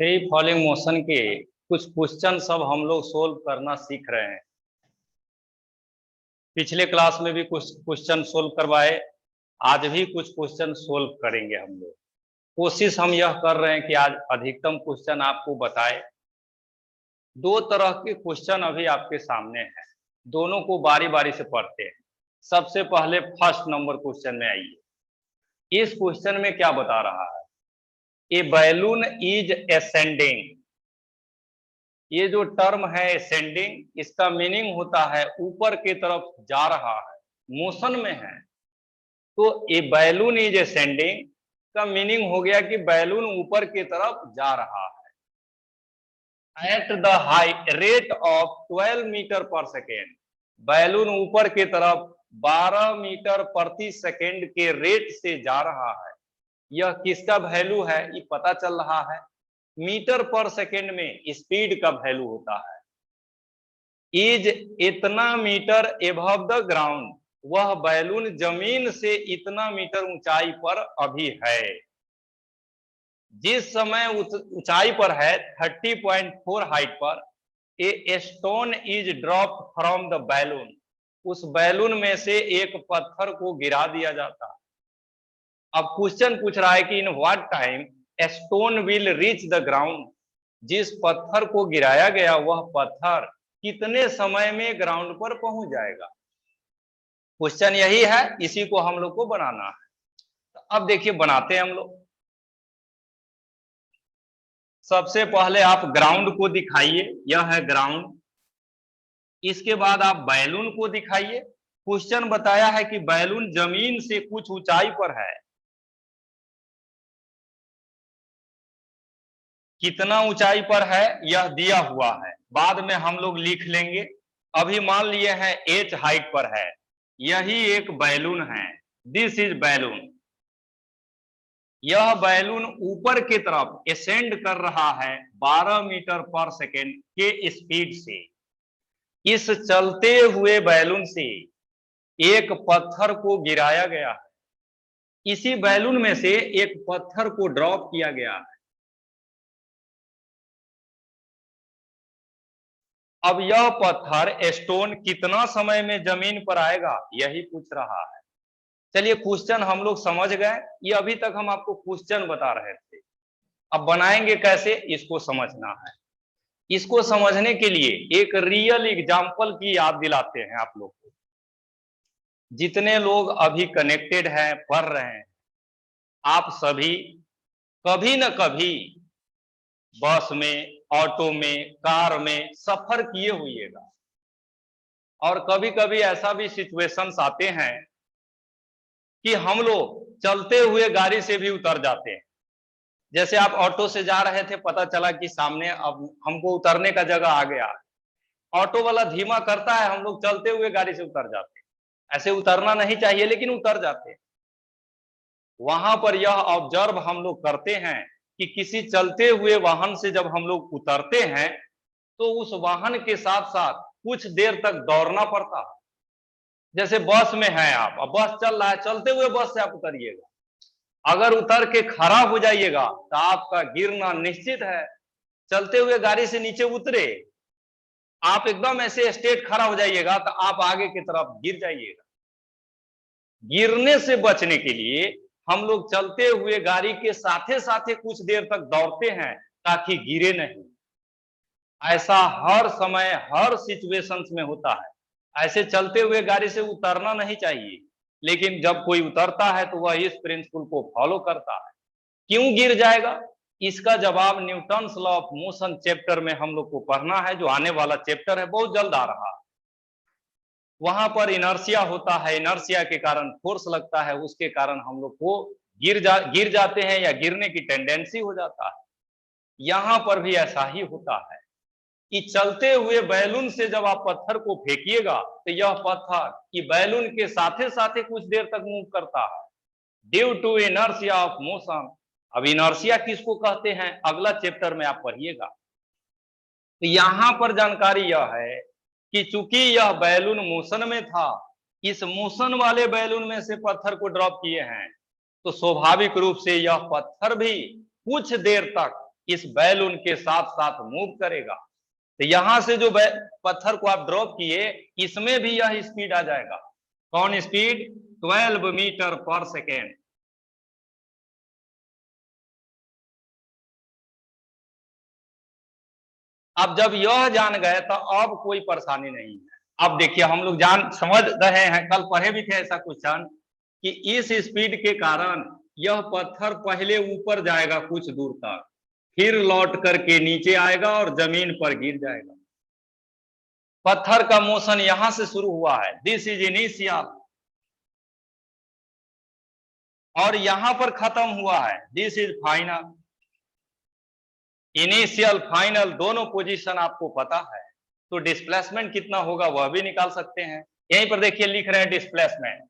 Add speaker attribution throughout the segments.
Speaker 1: Free falling motion के कुछ question सब हम लोग सोल्व करना सीख रहे हैं। पिछले क्लास में भी कुछ क्वेश्चन सोल्व करवाए, आज भी कुछ क्वेश्चन सोल्व करेंगे हम लोग। कोशिश हम यह कर रहे हैं कि आज अधिकतम क्वेश्चन आपको बताए। दो तरह के क्वेश्चन अभी आपके सामने हैं, दोनों को बारी बारी से पढ़ते हैं। सबसे पहले फर्स्ट नंबर क्वेश्चन में आइए। इस क्वेश्चन में क्या बता रहा है? ए बैलून इज असेंडिंग। ये जो टर्म है असेंडिंग, इसका मीनिंग होता है ऊपर की तरफ जा रहा है, मोशन में है। तो ए बैलून इज असेंडिंग का मीनिंग हो गया कि बैलून ऊपर की तरफ जा रहा है at the high rate of 12 metre per second. Balloon ऊपर की तरफ 12 मीटर प्रति सेकेंड के रेट से जा रहा है। यह किसका वैल्यू है ये पता चल रहा है। मीटर पर सेकेंड में स्पीड का वैल्यू होता है। इज इतना मीटर एबव द ग्राउंड, वह बैलून जमीन से इतना मीटर ऊंचाई पर अभी है। जिस समय ऊंचाई पर है 30.4 हाइट पर, a stone is drop from the balloon, उस बैलून में से एक पत्थर को गिरा दिया जाता है। अब क्वेश्चन पूछ रहा है कि in what time stone will reach the ground. जिस पत्थर को गिराया गया वह पत्थर कितने समय में ग्राउंड पर पहुंच जाएगा। क्वेश्चन यही है, इसी को हम लोग को बनाना है। तो अब देखिए बनाते हैं हम लोग। सबसे पहले आप ग्राउंड को दिखाइए, यह है ग्राउंड। इसके बाद आप बैलून को दिखाइए। क्वेश्चन बताया है कि बैलून जमीन से कुछ ऊंचाई पर है। कितना ऊंचाई पर है यह दिया हुआ है, बाद में हम लोग लिख लेंगे। अभी मान लिए हैं h हाइट पर है, यही एक बैलून है। This is balloon. यह बैलून ऊपर की तरफ एसेंड कर रहा है 12 मीटर पर सेकेंड के स्पीड से। इस चलते हुए बैलून से एक पत्थर को गिराया गया है। इसी बैलून में से एक पत्थर को ड्रॉप किया गया है। अब यह पत्थर स्टोन कितना समय में जमीन पर आएगा यही पूछ रहा है। चलिए क्वेश्चन हम लोग समझ गए। ये अभी तक हम आपको क्वेश्चन बता रहे थे। अब बनाएंगे कैसे इसको समझना है। इसको समझने के लिए एक रियल एग्जाम्पल की याद दिलाते हैं आप लोग को। जितने लोग अभी कनेक्टेड हैं, पढ़ रहे हैं, आप सभी कभी न कभी बस में, ऑटो में, कार में सफर किए होइएगा। और कभी कभी ऐसा भी सिचुएशंस आते हैं कि हम लोग चलते हुए गाड़ी से भी उतर जाते हैं। जैसे आप ऑटो से जा रहे थे, पता चला कि सामने अब हमको उतरने का जगह आ गया। ऑटो वाला धीमा करता है, हम लोग चलते हुए गाड़ी से उतर जाते हैं। ऐसे उतरना नहीं चाहिए लेकिन उतर जाते हैं। वहां पर यह ऑब्जर्व हम लोग करते हैं कि किसी चलते हुए वाहन से जब हम लोग उतरते हैं तो उस वाहन के साथ साथ कुछ देर तक दौड़ना पड़ता है। जैसे बस में है आप, अब बस चल रहा है, चलते हुए बस से आप उतरिएगा। अगर उतर के खड़ा हो जाइएगा तो आपका गिरना निश्चित है। चलते हुए गाड़ी से नीचे उतरे, आप एकदम ऐसे स्ट्रेट खड़ा हो जाइएगा तो आप आगे की तरफ गिर जाइएगा। गिरने से बचने के लिए हम लोग चलते हुए गाड़ी के साथे साथे कुछ देर तक दौड़ते हैं ताकि गिरे नहीं। ऐसा हर समय हर सिचुएशंस में होता है। ऐसे चलते हुए गाड़ी से उतरना नहीं चाहिए, लेकिन जब कोई उतरता है तो वह इस प्रिंसिपल को फॉलो करता है। क्यों गिर जाएगा, इसका जवाब Newton's law of motion chapter में हम लोग को पढ़ना है, जो आने वाला चैप्टर है, बहुत जल्द आ रहा है। वहां पर इनर्शिया होता है, इनर्शिया के कारण फोर्स लगता है, उसके कारण हम लोग को गिर जाते हैं या गिरने की टेंडेंसी हो जाता है। यहां पर भी ऐसा ही होता है कि चलते हुए बैलून से जब आप पत्थर को फेंकिएगा तो यह पत्थर कि बैलून के साथे साथे कुछ देर तक मूव करता है due to inertia of motion. अब इनर्शिया किसको कहते हैं अगला चैप्टर में आप पढ़िएगा। तो यहां पर जानकारी यह है कि चूंकि यह बैलून मोशन में था, इस मोशन वाले बैलून में से पत्थर को ड्रॉप किए हैं, तो स्वाभाविक रूप से यह पत्थर भी कुछ देर तक इस बैलून के साथ साथ मूव करेगा। तो यहां से जो पत्थर को आप ड्रॉप किए, इसमें भी यह स्पीड आ जाएगा। कौन स्पीड? 12 metre per second. अब जब यह जान गए तो अब कोई परेशानी नहीं है। अब देखिए हम लोग जान समझ रहे हैं, कल पढ़े भी थे ऐसा क्वेश्चन, कि इस स्पीड के कारण यह पत्थर पहले ऊपर जाएगा कुछ दूर तक, फिर लौट करके नीचे आएगा और जमीन पर गिर जाएगा। पत्थर का मोशन यहां से शुरू हुआ है, दिस इज इनिशियल, और यहां पर खत्म हुआ है, this is final. Initial final दोनों पोजीशन आपको पता है, तो डिस्प्लेसमेंट कितना होगा वह भी निकाल सकते हैं। यहीं पर देखिए लिख रहे हैं डिस्प्लेसमेंट।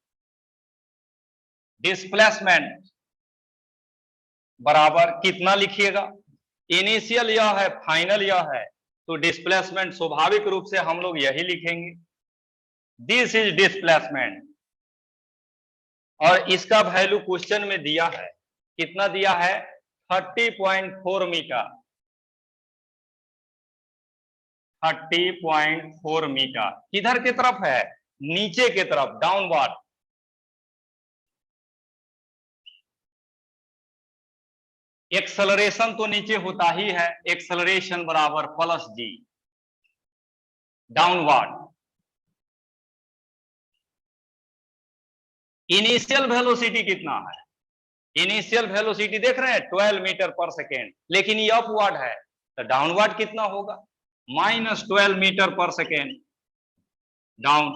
Speaker 1: डिस्प्लेसमेंट बराबर कितना लिखिएगा? इनिशियल यह है, फाइनल यह है, तो डिस्प्लेसमेंट स्वाभाविक रूप से हम लोग यही लिखेंगे, दिस इज डिस्प्लेसमेंट। और इसका वैल्यू क्वेश्चन में दिया है, कितना दिया है? 30.4 मीटर। 30.4 मीटर किधर की तरफ है? नीचे की तरफ, डाउनवर्ड। एक्सेलरेशन तो नीचे होता ही है, एक्सेलरेशन बराबर प्लस जी, डाउनवर्ड। इनिशियल वेलोसिटी कितना है? इनिशियल वेलोसिटी देख रहे हैं 12 मीटर पर सेकेंड, लेकिन ये अपवर्ड है, तो डाउनवर्ड कितना होगा? -12 मीटर पर सेकेंड डाउन।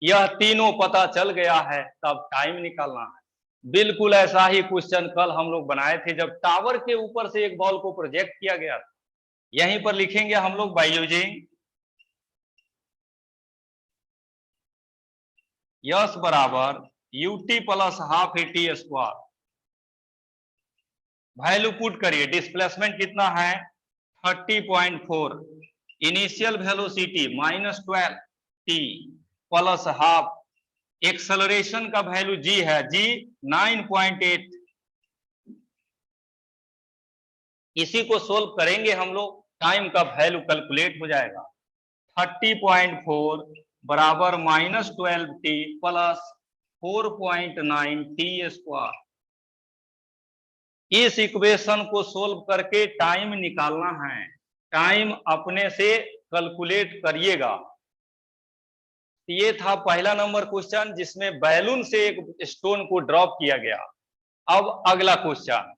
Speaker 1: यह तीनों पता चल गया है, तब टाइम निकालना है। बिल्कुल ऐसा ही क्वेश्चन कल हम लोग बनाए थे, जब टावर के ऊपर से एक बॉल को प्रोजेक्ट किया गया था। यहीं पर लिखेंगे हम लोग बाय यूजिंग यस बराबर UT plus half eighty square. Value put करिए, डिस्प्लेसमेंट कितना है? 30.4, initial velocity -12 T plus half, acceleration का वैल्यू जी है, जी 9.8। इसी को सोल्व करेंगे हम लोग, टाइम का वैल्यू कैलकुलेट हो जाएगा। 30.4 बराबर -12 टी प्लस 4.9 टी स्क्वायर। इस इक्वेशन को सोल्व करके टाइम निकालना है। टाइम अपने से कैलकुलेट करिएगा। ये था पहला नंबर क्वेश्चन, जिसमें बैलून से एक स्टोन को ड्रॉप किया गया। अब अगला क्वेश्चन,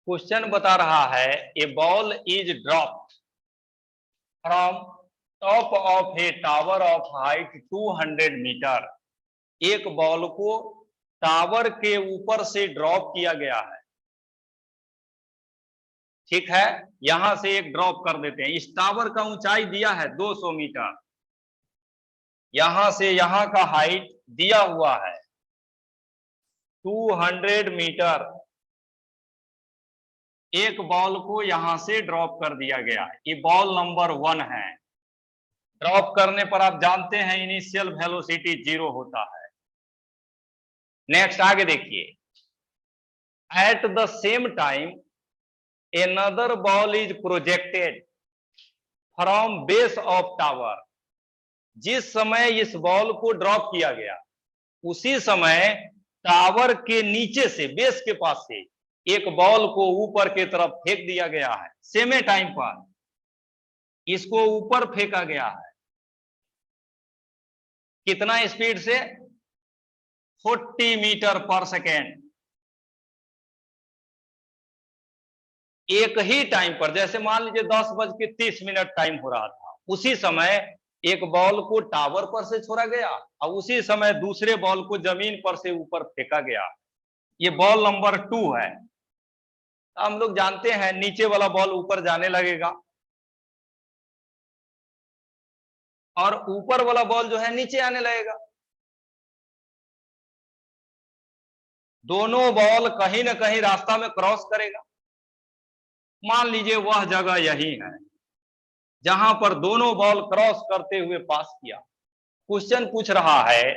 Speaker 1: क्वेश्चन बता रहा है, a ball is dropped from top of a tower of height 200 metre. एक बॉल को टावर के ऊपर से ड्रॉप किया गया है। ठीक है, यहां से एक ड्रॉप कर देते हैं। इस टावर का ऊंचाई दिया है 200 मीटर, यहां से यहां का हाइट दिया हुआ है 200 मीटर। एक बॉल को यहां से ड्रॉप कर दिया गया है, ये बॉल नंबर 1 है। ड्रॉप करने पर आप जानते हैं इनिशियल वेलोसिटी 0 होता है। नेक्स्ट आगे देखिए, at the same time another ball is projected from base of tower। जिस समय इस बॉल को ड्रॉप किया गया, उसी समय टावर के नीचे से, बेस के पास से एक बॉल को ऊपर की तरफ फेंक दिया गया है। सेमे टाइम पर इसको ऊपर फेंका गया है, कितना स्पीड से? 40 मीटर पर सेकेंड। एक ही टाइम पर, जैसे मान लीजिए 10:30 टाइम हो रहा था, उसी समय एक बॉल को टावर पर से छोड़ा गया और उसी समय दूसरे बॉल को जमीन पर से ऊपर फेंका गया। ये बॉल नंबर 2 है। हम लोग जानते हैं नीचे वाला बॉल ऊपर जाने लगेगा और ऊपर वाला बॉल जो है नीचे आने लगेगा। दोनों बॉल कहीं ना कहीं रास्ता में क्रॉस करेगा। मान लीजिए वह जगह यही है जहां पर दोनों बॉल क्रॉस करते हुए पास किया। क्वेश्चन पूछ रहा है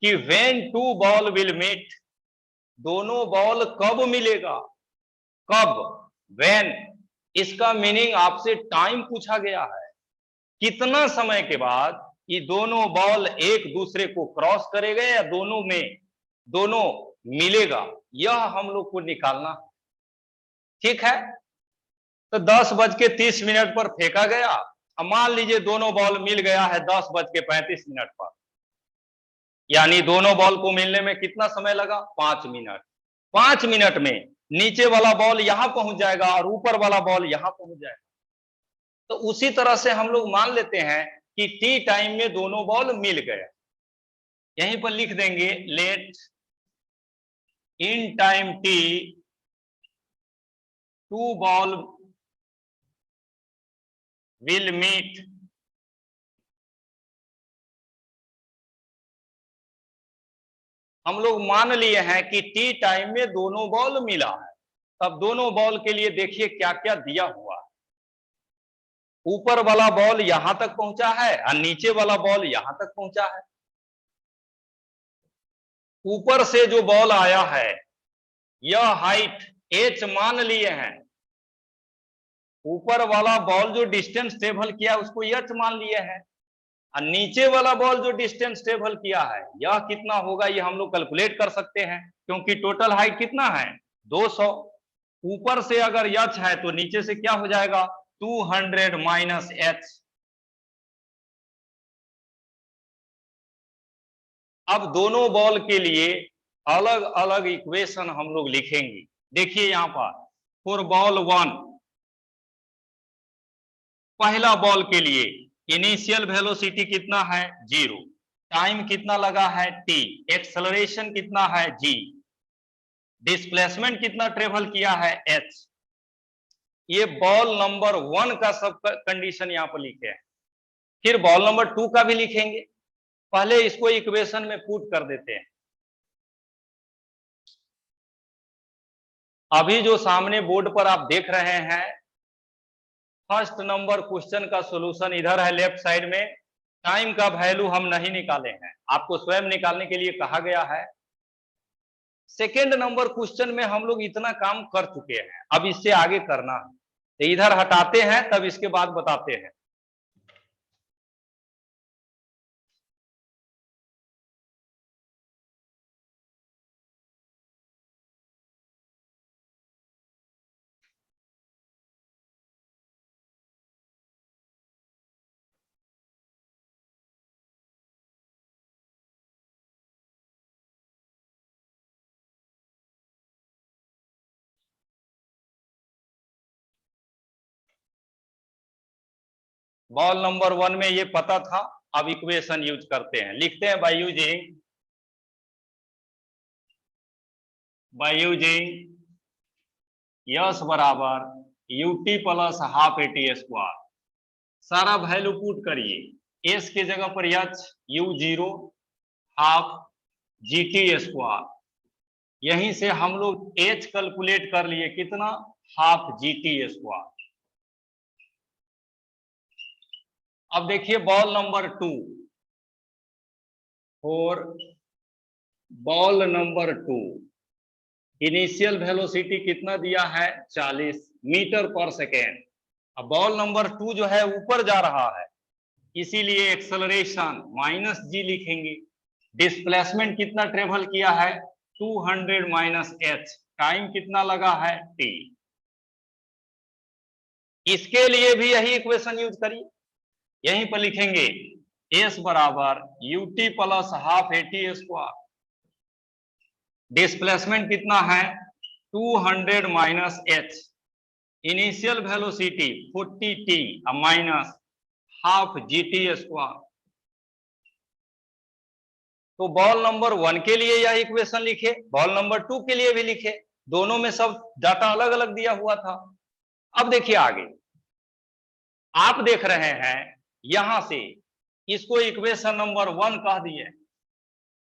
Speaker 1: कि when two ball will meet, दोनों बॉल कब मिलेगा, कब, व्हेन। इसका मीनिंग आपसे टाइम पूछा गया है, कितना समय के बाद ये दोनों बॉल एक दूसरे को क्रॉस करेगा या दोनों मिलेगा, यह हम लोग को निकालना है। ठीक है, तो 10:30 पर फेंका गया। अब मान लीजिए दोनों बॉल मिल गया है 10:35 पर, यानी दोनों बॉल को मिलने में कितना समय लगा, 5 मिनट। 5 मिनट में नीचे वाला बॉल यहां पहुंच जाएगा और ऊपर वाला बॉल यहां पहुंच जाएगा। तो उसी तरह से हम लोग मान लेते हैं कि टी टाइम में दोनों बॉल मिल गए। यहीं पर लिख देंगे let in time T two ball will meet हम लोग मान लिए हैं कि टी टाइम में दोनों बॉल मिला है। तब दोनों बॉल के लिए देखिए क्या क्या दिया हुआ है। ऊपर वाला बॉल यहां तक पहुंचा है और नीचे वाला बॉल यहां तक पहुंचा है। ऊपर से जो बॉल आया है यह हाइट h मान लिए हैं। ऊपर वाला बॉल जो डिस्टेंस ट्रेवल किया उसको h मान लिए हैं और नीचे वाला बॉल जो डिस्टेंस ट्रेवल किया है यह कितना होगा, ये हम लोग कैलकुलेट कर सकते हैं क्योंकि टोटल हाइट कितना है 200। ऊपर से अगर h है तो नीचे से क्या हो जाएगा 200 माइनस h। अब दोनों बॉल के लिए अलग अलग इक्वेशन हम लोग लिखेंगे। देखिए यहां पर फॉर बॉल 1, पहला बॉल के लिए इनिशियल वेलोसिटी कितना है 0, टाइम कितना लगा है t, एक्सेलरेशन कितना है g, डिस्प्लेसमेंट कितना ट्रेवल किया है h। ये बॉल नंबर 1 का सब कंडीशन यहां पर लिखे हैं। फिर बॉल नंबर 2 का भी लिखेंगे। पहले इसको इक्वेशन में पुट कर देते हैं। अभी जो सामने बोर्ड पर आप देख रहे हैं फर्स्ट नंबर क्वेश्चन का सॉल्यूशन इधर है लेफ्ट साइड में। टाइम का वैल्यू हम नहीं निकाले हैं, आपको स्वयं निकालने के लिए कहा गया है। सेकेंड नंबर क्वेश्चन में हम लोग इतना काम कर चुके हैं, अब इससे आगे करना है तो इधर हटाते हैं तब इसके बाद बताते हैं। बॉल नंबर 1 में ये पता था, अब इक्वेशन यूज करते हैं। लिखते हैं बाय यूजिंग यस बराबर UT plus half eighty square. सारा वैल्यू पुट करिए। एस के जगह पर H, u0 half GT square. यहीं से हम लोग एच कैलकुलेट कर लिए कितना, हाफ जीटी स्क्वायर। अब देखिए बॉल नंबर 2, और बॉल नंबर 2 इनिशियल वेलोसिटी कितना दिया है 40 मीटर पर सेकेंड। अब बॉल नंबर 2 जो है ऊपर जा रहा है इसीलिए एक्सेलरेशन माइनस जी लिखेंगे। डिस्प्लेसमेंट कितना ट्रेवल किया है 200 माइनस एच, टाइम कितना लगा है टी। इसके लिए भी यही इक्वेशन यूज करिए। यहीं पर लिखेंगे एस बराबर UT plus half eighty square. Displacement कितना है 200 minus H, initial velocity 40 T minus half GT square. तो बॉल नंबर 1 के लिए यह इक्वेशन लिखे, बॉल नंबर 2 के लिए भी लिखे। दोनों में सब डाटा अलग अलग दिया हुआ था। अब देखिए आगे, आप देख रहे हैं यहां से इसको इक्वेशन नंबर 1 कह दिए।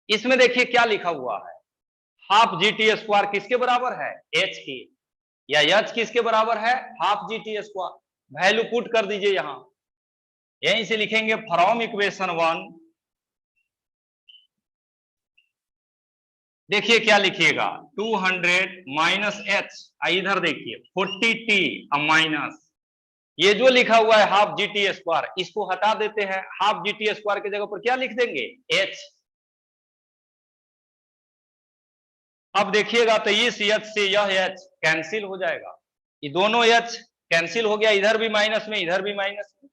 Speaker 1: इसमें देखिए क्या लिखा हुआ है, हाफ जी टी स्क्वायर किसके बराबर है, एच के, या एच किसके बराबर है, half G T square. Value put कर दीजिए यहां, यहीं से लिखेंगे फ्रॉम इक्वेशन 1। देखिए क्या लिखिएगा, 200 माइनस एच, इधर देखिए 40 टी माइनस, ये जो लिखा हुआ है हाफ जी टी स्क्वायर, इसको हटा देते हैं, हाफ जी टी स्क्वायर की जगह पर क्या लिख देंगे, एच। अब देखिएगा तो इस एच से यह एच कैंसिल हो जाएगा, ये दोनों एच कैंसिल हो गया, इधर भी माइनस में इधर भी माइनस में,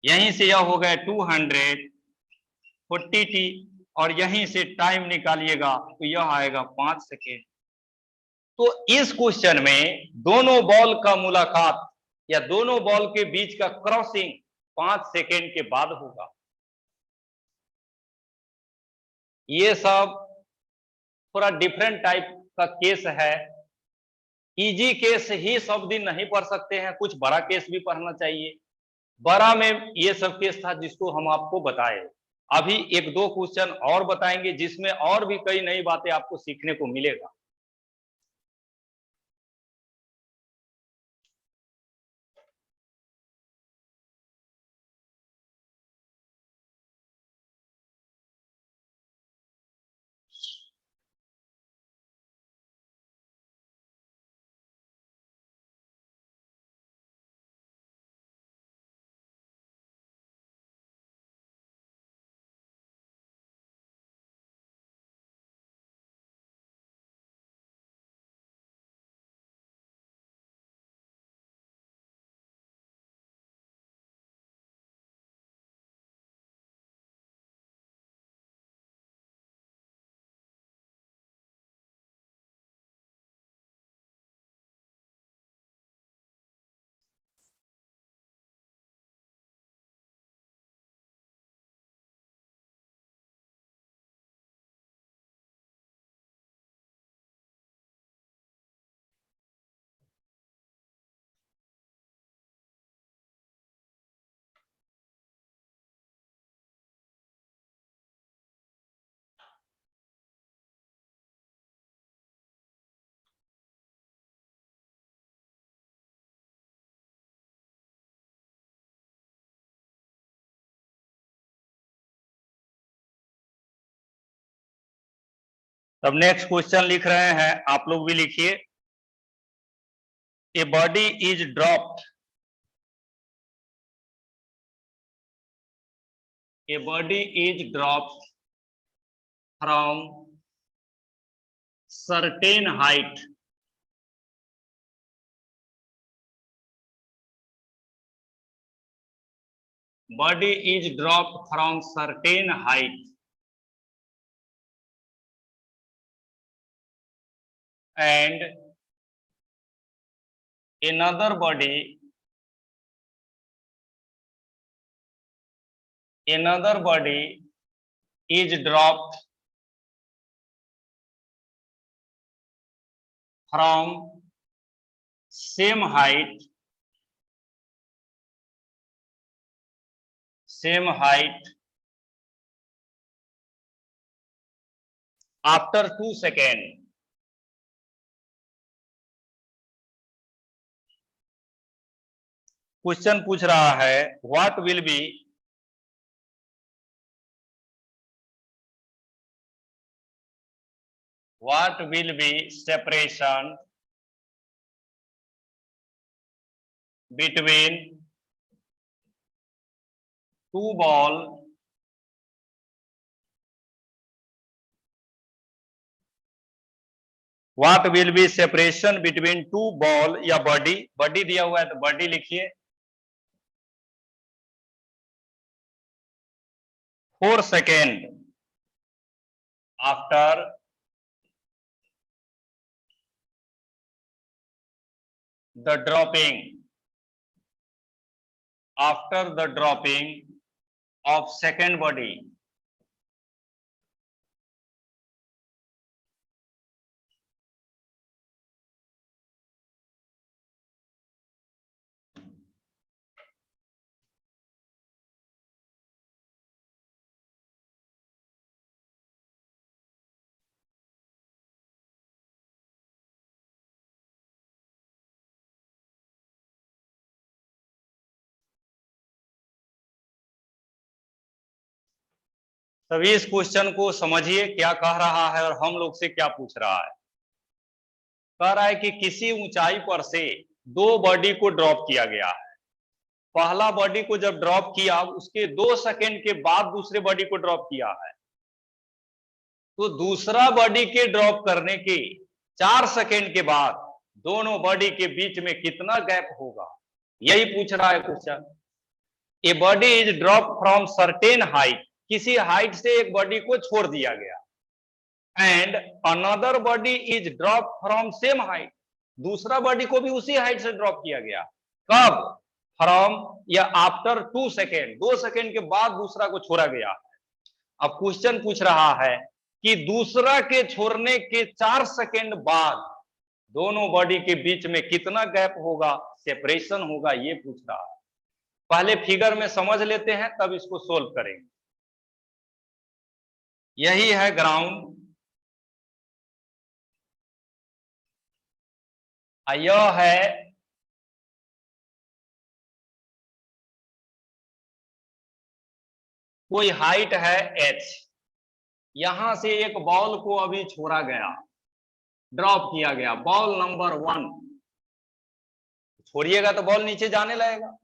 Speaker 1: यहीं से यह हो गया 240 टी, और यहीं से टाइम निकालिएगा तो यह आएगा 5 सेकेंड। तो इस क्वेश्चन में दोनों बॉल का मुलाकात या दोनों बॉल के बीच का क्रॉसिंग 5 सेकेंड के बाद होगा। ये सब थोड़ा डिफरेंट टाइप का केस है, इजी केस ही सब दिन नहीं पढ़ सकते हैं, कुछ बड़ा केस भी पढ़ना चाहिए। बड़ा में ये सब केस था जिसको हम आपको बताए। अभी एक दो क्वेश्चन और बताएंगे जिसमें और भी कई नई बातें आपको सीखने को मिलेगा। तब नेक्स्ट क्वेश्चन लिख रहे हैं, आप लोग भी लिखिए। A body is dropped, a body is dropped from certain height body is dropped from certain height and another body is dropped from same height after 2 seconds. Question पूछ रहा है what will be separation between two ball what will be separation between two ball या body, body दिया हुआ है तो body लिखिए, 4 second after the dropping of second body. सभी इस क्वेश्चन को समझिए क्या कह रहा है और हम लोग से क्या पूछ रहा है। कह रहा है कि किसी ऊंचाई पर से दो बॉडी को ड्रॉप किया गया है। पहला बॉडी को जब ड्रॉप किया उसके 2 सेकंड के बाद दूसरे बॉडी को ड्रॉप किया है, तो दूसरा बॉडी के ड्रॉप करने के 4 सेकंड के बाद दोनों बॉडी के बीच में कितना गैप होगा, यही पूछ रहा है question. A body is drop from certain height, किसी हाइट से एक बॉडी को छोड़ दिया गया, and another body is drop from same height, दूसरा बॉडी को भी उसी हाइट से ड्रॉप किया गया। कब? फ्रॉम या आफ्टर 2 सेकेंड, 2 सेकेंड के बाद दूसरा को छोड़ा गया है। अब क्वेश्चन पूछ रहा है कि दूसरा के छोड़ने के 4 सेकेंड बाद दोनों बॉडी के बीच में कितना गैप होगा, सेपरेशन होगा, ये पूछ रहा है। पहले फिगर में समझ लेते हैं तब इसको सोल्व करेंगे। यही है ग्राउंड, यह है कोई हाइट है h, यहां से एक बॉल को अभी छोड़ा गया, ड्रॉप किया गया, बॉल नंबर 1। छोड़िएगा तो बॉल नीचे जाने लगेगा।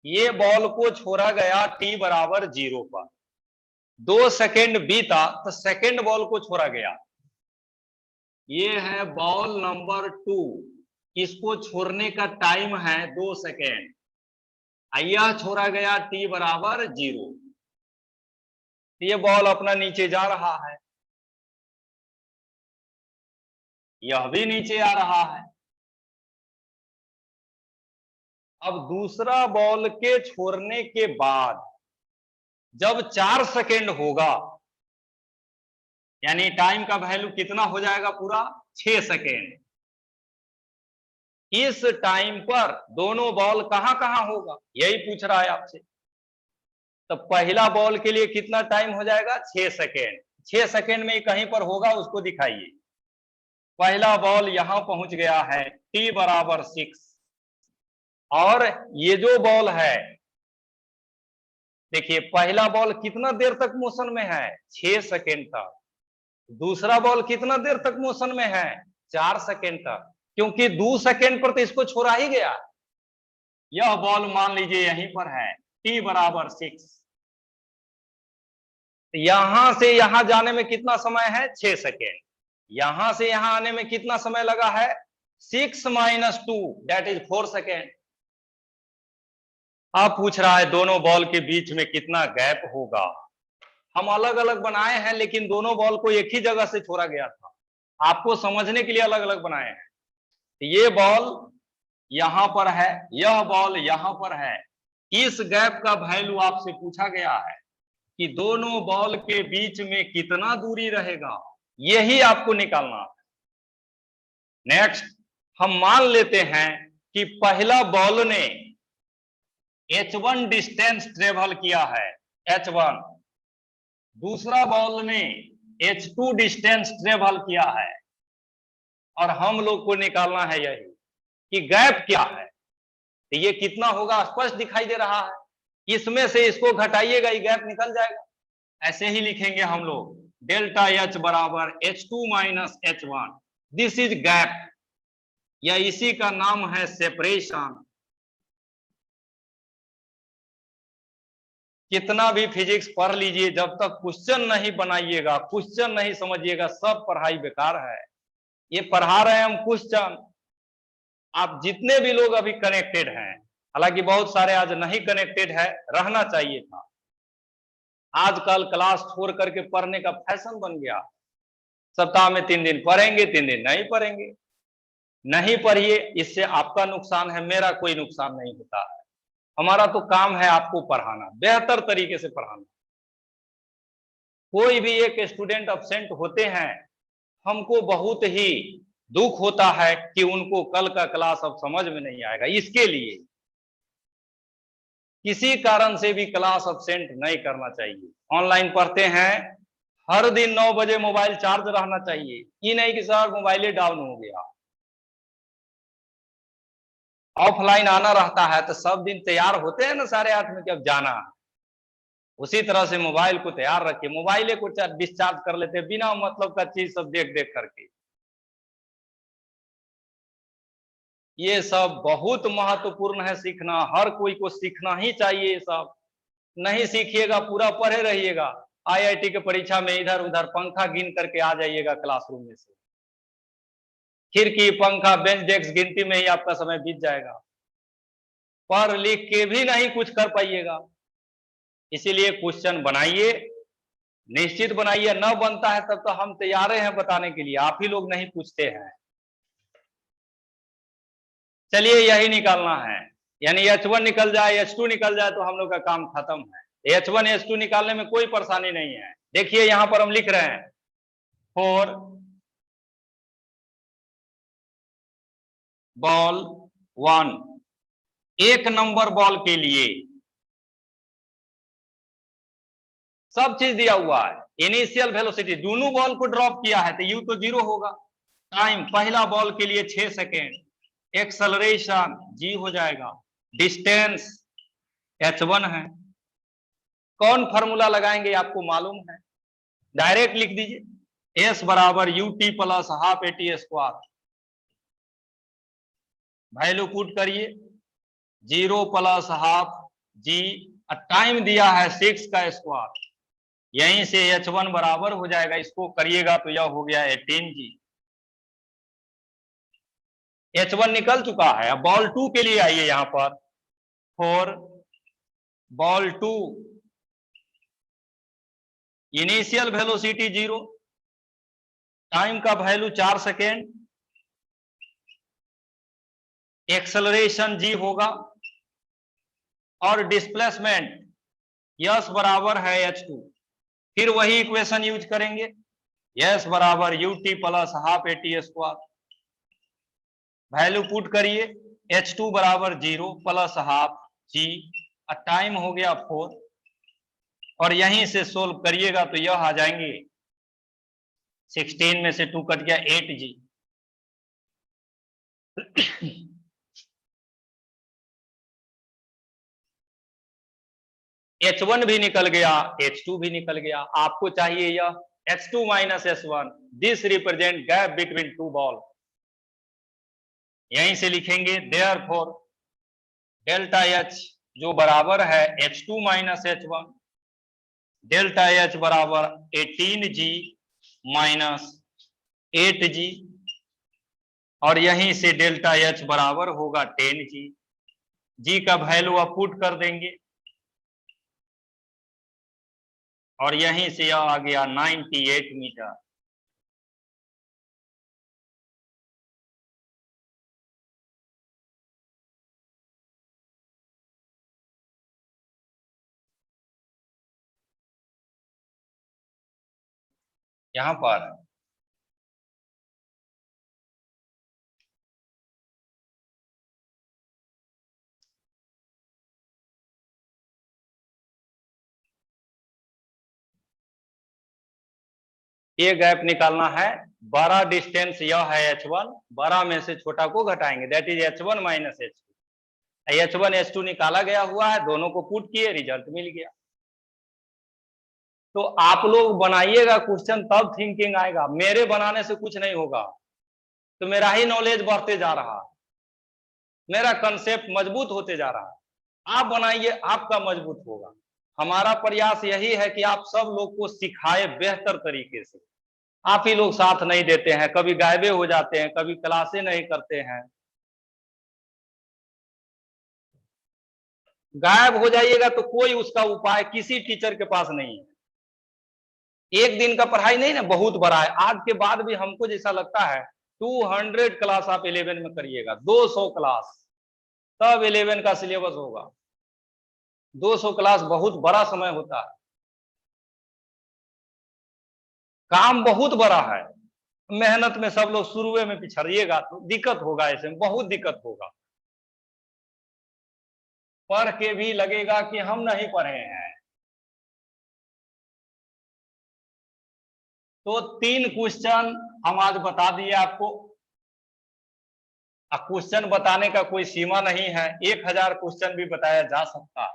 Speaker 1: ये बॉल को छोड़ा गया t बराबर 0 पर, 2 सेकेंड बीता तो सेकेंड बॉल को छोड़ा गया। ये है बॉल नंबर 2, इसको छोड़ने का टाइम है 2 सेकेंड, यह छोड़ा गया t बराबर 0। ये बॉल अपना नीचे जा रहा है, यह भी नीचे आ रहा है। अब दूसरा बॉल के छोड़ने के बाद जब 4 सेकेंड होगा, यानी टाइम का वैल्यू कितना हो जाएगा, पूरा 6 सेकेंड। इस टाइम पर दोनों बॉल कहां कहां होगा, यही पूछ रहा है आपसे। तो पहला बॉल के लिए कितना टाइम हो जाएगा, 6 सेकेंड। 6 सेकेंड में कहीं पर होगा, उसको दिखाइए। पहला बॉल यहां पहुंच गया है t बराबर 6, और ये जो बॉल है, देखिए पहला बॉल कितना देर तक मोशन में है, 6 सेकेंड तक। दूसरा बॉल कितना देर तक मोशन में है, 4 सेकेंड तक, क्योंकि 2 सेकेंड पर तो इसको छोड़ा ही गया। यह बॉल मान लीजिए यहीं पर है, t बराबर 6। यहां से यहां जाने में कितना समय है, 6 सेकेंड। यहां से यहां आने में कितना समय लगा है, 6 माइनस 2 दैट इज 4 सेकेंड। अब पूछ रहा है दोनों बॉल के बीच में कितना गैप होगा। हम अलग अलग बनाए हैं, लेकिन दोनों बॉल को एक ही जगह से छोड़ा गया था, आपको समझने के लिए अलग अलग बनाए हैं। ये बॉल यहां पर है, यह बॉल यहां पर है। इस गैप का वैल्यू आपसे पूछा गया है कि दोनों बॉल के बीच में कितना दूरी रहेगा, यही आपको निकालना है। नेक्स्ट हम मान लेते हैं कि पहला बॉल ने h1 डिस्टेंस ट्रेवल किया है, h1। दूसरा बॉल ने h2 डिस्टेंस ट्रेवल किया है, और हम लोग को निकालना है यही कि गैप क्या है। तो ये कितना होगा, स्पष्ट दिखाई दे रहा है। इसमें से इसको घटाइएगा, ये गैप निकल जाएगा। ऐसे ही लिखेंगे हम लोग, डेल्टा H बराबर H2 minus H1, this is gap, या इसी का नाम है सेपरेशन। कितना भी फिजिक्स पढ़ लीजिए, जब तक क्वेश्चन नहीं बनाइएगा, क्वेश्चन नहीं समझिएगा, सब पढ़ाई बेकार है। ये पढ़ा रहे हैं हम क्वेश्चन। आप जितने भी लोग अभी कनेक्टेड हैं, हालांकि बहुत सारे आज नहीं कनेक्टेड है, रहना चाहिए था। आजकल क्लास छोड़ करके पढ़ने का फैशन बन गया। सप्ताह में 3 दिन पढ़ेंगे, 3 दिन नहीं पढ़ेंगे। नहीं पढ़िए, इससे आपका नुकसान है, मेरा कोई नुकसान नहीं होता है। हमारा तो काम है आपको पढ़ाना, बेहतर तरीके से पढ़ाना। कोई भी एक स्टूडेंट अब्सेंट होते हैं, हमको बहुत ही दुख होता है कि उनको कल का क्लास अब समझ में नहीं आएगा। इसके लिए किसी कारण से भी क्लास अब्सेंट नहीं करना चाहिए। ऑनलाइन पढ़ते हैं, हर दिन 9 बजे मोबाइल चार्ज रहना चाहिए। ये नहीं कि सर मोबाइल डाउन हो गया। ऑफलाइन आना रहता है तो सब दिन तैयार होते हैं ना 8:30 में कि अब जाना है। उसी तरह से मोबाइल को तैयार रखिए, मोबाइल को डिस्चार्ज कर लेते हैं बिना मतलब का चीज सब देख देख करके। ये सब बहुत महत्वपूर्ण है सीखना, हर कोई को सीखना ही चाहिए ये सब। नहीं सीखिएगा पूरा पढ़े रहिएगा, आईआईटी के परीक्षा में इधर उधर पंखा गिन करके आ जाइएगा क्लासरूम में से। खिड़की पंखा बेंच डेस्क गिनती में ही आपका समय बीत जाएगा, पढ़ लिख के भी नहीं कुछ कर पाइएगा। इसीलिए क्वेश्चन बनाइए, निश्चित बनाइए, न बनता है तब तो हम तैयार हैं बताने के लिए, आप ही लोग नहीं पूछते हैं। चलिए यही निकालना है, यानी H1 निकल जाए H2 निकल जाए तो हम लोग का काम खत्म है। H1 H2 निकालने में कोई परेशानी नहीं है। देखिए यहां पर हम लिख रहे हैं 4 बॉल 1, एक नंबर बॉल के लिए सब चीज दिया हुआ है, इनिशियल वेलोसिटी दोनों बॉल को ड्रॉप किया है तो यू तो 0 होगा। टाइम पहला बॉल के लिए 6 सेकेंड, एक्सेलरेशन g हो जाएगा, डिस्टेंस h1 है। कौन फॉर्मूला लगाएंगे आपको मालूम है, डायरेक्ट लिख दीजिए s बराबर ut plus half at square, value put करिए 0 प्लस हाफ g, टाइम दिया है 6 का स्क्वायर, यहीं से h1 बराबर हो जाएगा, इसको करिएगा तो यह हो गया 18g। H1 निकल चुका है। अब बॉल 2 के लिए आइए यहां पर 4 बॉल 2, इनिशियल वेलोसिटी 0, टाइम का वैल्यू 4 सेकेंड, एक्सेलरेशन g होगा और डिस्प्लेसमेंट यस बराबर है h2। फिर वही इक्वेशन यूज करेंगे, यस बराबर ut plus half at square, value put करिए h2 बराबर 0 प्लस हाफ g, टाइम हो गया 4, और यहीं से सोल्व करिएगा तो यह आ जाएंगे 16 में से 2 कट गया 8g। H1 भी निकल गया, H2 भी निकल गया। आपको चाहिए यह H2 minus S1, this represent gap between two ball. यहीं से लिखेंगे देयरफॉर डेल्टा H जो बराबर है H2 minus H1, delta H बराबर 18g माइनस 8g, और यहीं से डेल्टा H बराबर होगा 10g। g का वैल्यू आप पुट कर देंगे और यहीं से यह आ गया 98 मीटर। यहां पर ये गैप निकालना है, बड़ा डिस्टेंस यह है H1, बड़ा में से छोटा को घटाएंगे, that is H1 minus H2। H1 H2 निकाला गया हुआ है, दोनों को पुट किए, रिजल्ट मिल गया। तो आप लोग बनाइएगा क्वेश्चन तब थिंकिंग आएगा, मेरे बनाने से कुछ नहीं होगा। तो मेरा ही नॉलेज बढ़ते जा रहा है, मेरा कंसेप्ट मजबूत होते जा रहा है। आप बनाइए, आपका मजबूत होगा। हमारा प्रयास यही है कि आप सब लोग को सिखाए बेहतर तरीके से। आप ही लोग साथ नहीं देते हैं, कभी गायबे हो जाते हैं, कभी क्लासे नहीं करते हैं। गायब हो जाइएगा तो कोई उसका उपाय किसी टीचर के पास नहीं है। एक दिन का पढ़ाई नहीं ना बहुत बड़ा है, आज के बाद भी हमको जैसा लगता है 200 क्लास आप 11 में करिएगा, 200 क्लास, तब 11 का सिलेबस होगा। 200 क्लास बहुत बड़ा समय होता है, काम बहुत बड़ा है। मेहनत में सब लोग शुरू में पिछड़िएगा तो दिक्कत होगा, ऐसे में बहुत दिक्कत होगा। पढ़ के भी लगेगा कि हम नहीं पढ़े हैं। तो 3 क्वेश्चन हम आज बता दिए आपको। क्वेश्चन बताने का कोई सीमा नहीं है, 1000 क्वेश्चन भी बताया जा सकता है।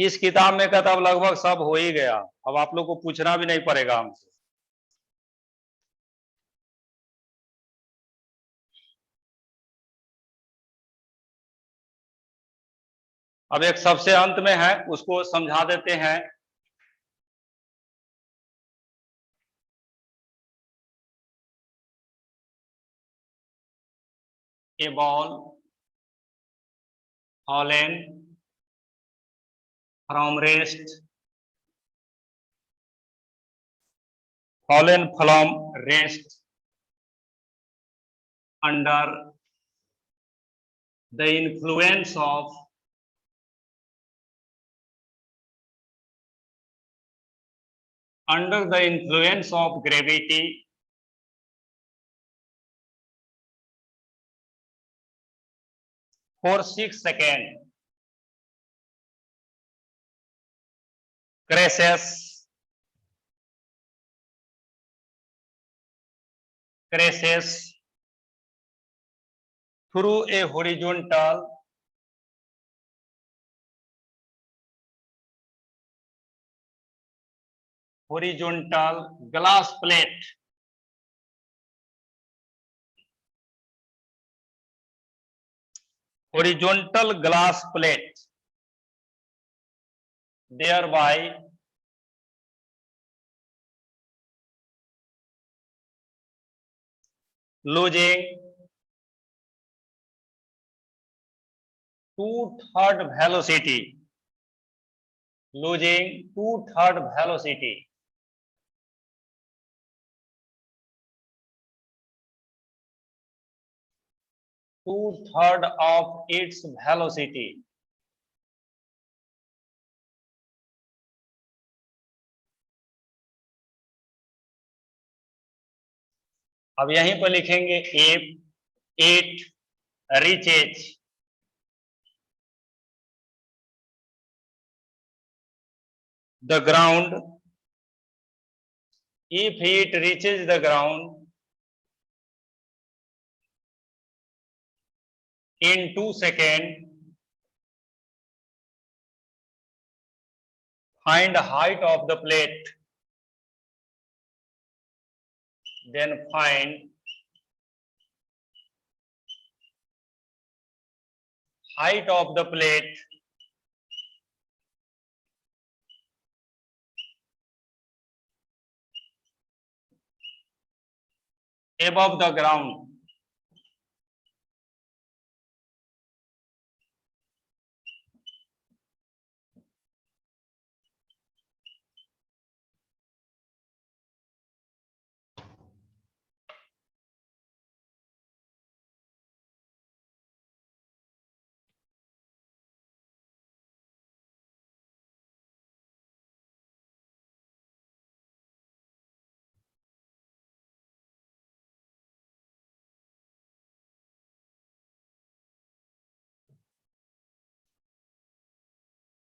Speaker 1: इस किताब में कहता अब लगभग सब हो ही गया, अब आप लोग को पूछना भी नहीं पड़ेगा हमसे। अब एक सबसे अंत में है, उसको समझा देते हैं। ए ball fallen from rest under the influence of gravity for 6 seconds, crashes through a horizontal glass plate thereby losing 2/3 velocity, two-third of its velocity. अब यहीं पर लिखेंगे it reaches the ground, if it reaches the ground in 2 seconds, find height of the plate, then find height of the plate above the ground.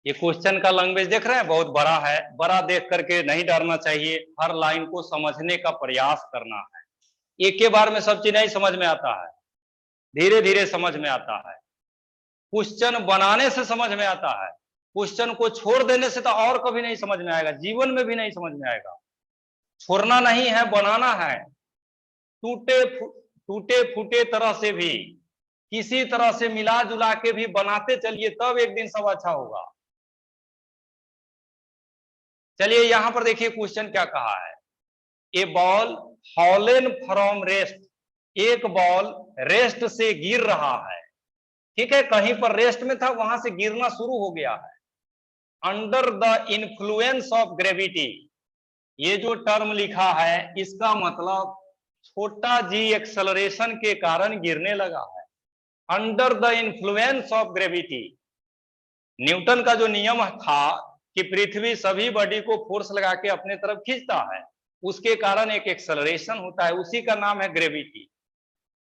Speaker 1: ये question का language देख रहे हैं, बहुत बड़ा है। बड़ा देख करके नहीं डरना चाहिए, हर लाइन को समझने का प्रयास करना है। एक के बार में सब चीज नहीं समझ में आता है, धीरे धीरे समझ में आता है। क्वेश्चन बनाने से समझ में आता है, क्वेश्चन को छोड़ देने से तो और कभी नहीं समझ में आएगा, जीवन में भी नहीं समझ में आएगा। छोड़ना नहीं है, बनाना है। टूटे फूटे तरह से भी, किसी तरह से मिला जुला के भी बनाते चलिए, तब एक दिन सब अच्छा होगा। चलिए यहां पर देखिए क्वेश्चन क्या कहा है। A ball fallen from rest, एक बॉल रेस्ट से गिर रहा है। ठीक है, कहीं पर रेस्ट में था, वहां से गिरना शुरू हो गया है। Under the influence of gravity, ये जो टर्म लिखा है इसका मतलब छोटा जी एक्सेलरेशन के कारण गिरने लगा है। Under the influence of gravity, Newton का जो नियम था कि पृथ्वी सभी बॉडी को फोर्स लगा के अपने तरफ खींचता है, उसके कारण एक एक्सेलरेशन होता है, उसी का नाम है ग्रेविटी।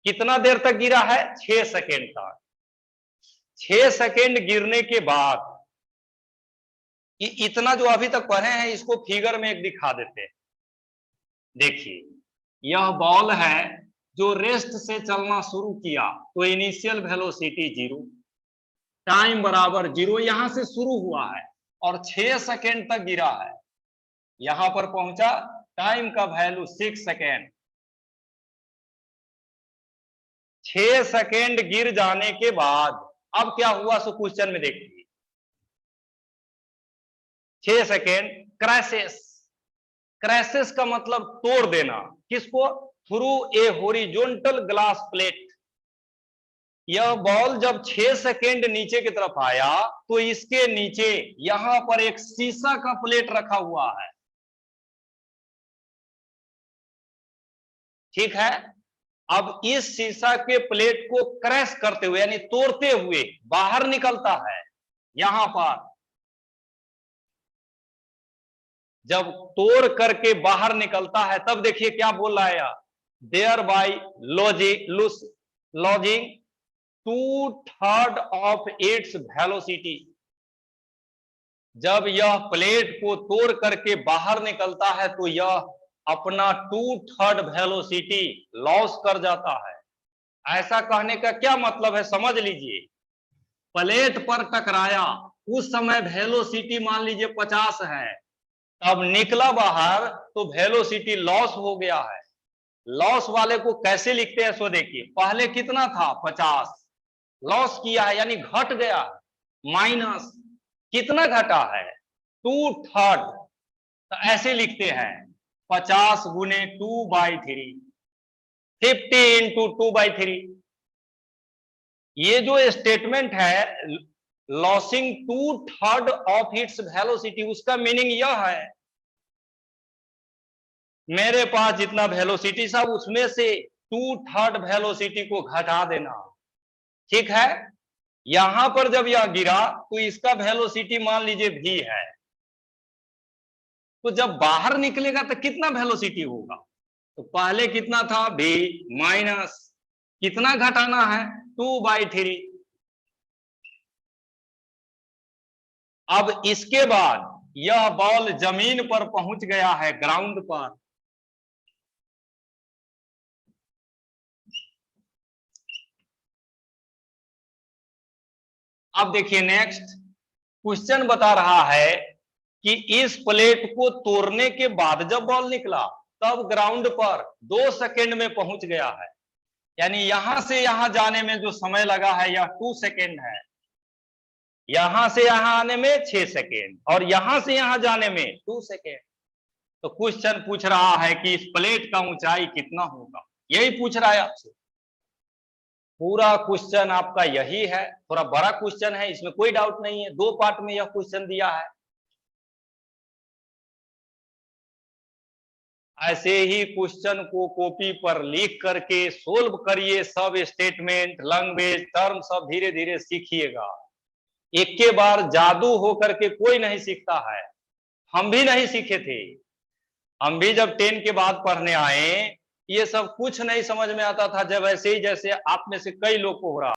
Speaker 1: कितना देर तक गिरा है? 6 सेकेंड तक। 6 सेकेंड गिरने के बाद इतना जो अभी तक पढ़े हैं इसको फिगर में एक दिखा देते हैं। देखिए यह बॉल है जो रेस्ट से चलना शुरू किया, तो इनिशियल वेलोसिटी 0, टाइम बराबर 0, यहां से शुरू हुआ है और 6 सेकेंड तक गिरा है, यहां पर पहुंचा, टाइम का वैल्यू 6 सेकेंड। 6 सेकेंड गिर जाने के बाद अब क्या हुआ सो क्वेश्चन में देखिए। 6 सेकेंड क्रैशेस, क्रैशेस का मतलब तोड़ देना, किसको? Through a horizontal glass plate. यह बॉल जब 6 सेकेंड नीचे की तरफ आया तो इसके नीचे यहां पर एक शीशा का प्लेट रखा हुआ है, ठीक है। अब इस शीशा के प्लेट को क्रैश करते हुए यानी तोड़ते हुए बाहर निकलता है। यहां पर जब तोड़ करके बाहर निकलता है तब देखिए क्या बोल रहा है, thereby losing 2/3 of its velocity. जब यह प्लेट को तोड़ करके बाहर निकलता है तो यह अपना 2/3 वेलोसिटी लॉस कर जाता है। ऐसा कहने का क्या मतलब है, समझ लीजिए। प्लेट पर टकराया, उस समय वेलोसिटी मान लीजिए 50 है, अब निकला बाहर तो वेलोसिटी लॉस हो गया है। लॉस वाले को कैसे लिखते हैं सो देखिए, पहले कितना था 50, लॉस किया है यानी घट गया, माइनस कितना घटा है 2/3, तो ऐसे लिखते हैं 50 गुने 2/3, 50 इंटू 2/3। ये जो स्टेटमेंट है लॉसिंग 2/3 ऑफ इट्स वेलोसिटी, उसका मीनिंग यह है मेरे पास जितना वेलोसिटी था उसमें से 2/3 वेलोसिटी को घटा देना, ठीक है। यहां पर जब यह गिरा तो इसका वेलोसिटी मान लीजिए v है, तो जब बाहर निकलेगा तो कितना वेलोसिटी होगा, तो पहले कितना था v माइनस कितना घटाना है 2/3। अब इसके बाद यह बॉल जमीन पर पहुंच गया है, ग्राउंड पर। अब देखिए नेक्स्ट क्वेश्चन बता रहा है कि इस प्लेट को तोड़ने के बाद जब बॉल निकला तब ग्राउंड पर 2 सेकेंड में पहुंच गया है, यानी यहां से यहां जाने में जो समय लगा है यह 2 सेकेंड है, यहां से यहां आने में 6 सेकेंड और यहां से यहां जाने में 2 सेकेंड। तो क्वेश्चन पूछ रहा है कि इस प्लेट का ऊंचाई कितना होगा, यही पूछ रहा है आपसे। पूरा क्वेश्चन आपका यही है, थोड़ा बड़ा क्वेश्चन है, इसमें कोई डाउट नहीं है, 2 पार्ट में यह क्वेश्चन दिया है। ऐसे ही क्वेश्चन को कॉपी पर लिख करके सोल्व करिए, सब स्टेटमेंट लैंग्वेज टर्म सब धीरे धीरे सीखिएगा। एक के बार जादू हो करके कोई नहीं सीखता है, हम भी नहीं सीखे थे। हम भी जब 10 के बाद पढ़ने आए ये सब कुछ नहीं समझ में आता था, जब ऐसे ही जैसे आप में से कई लोग को हो रहा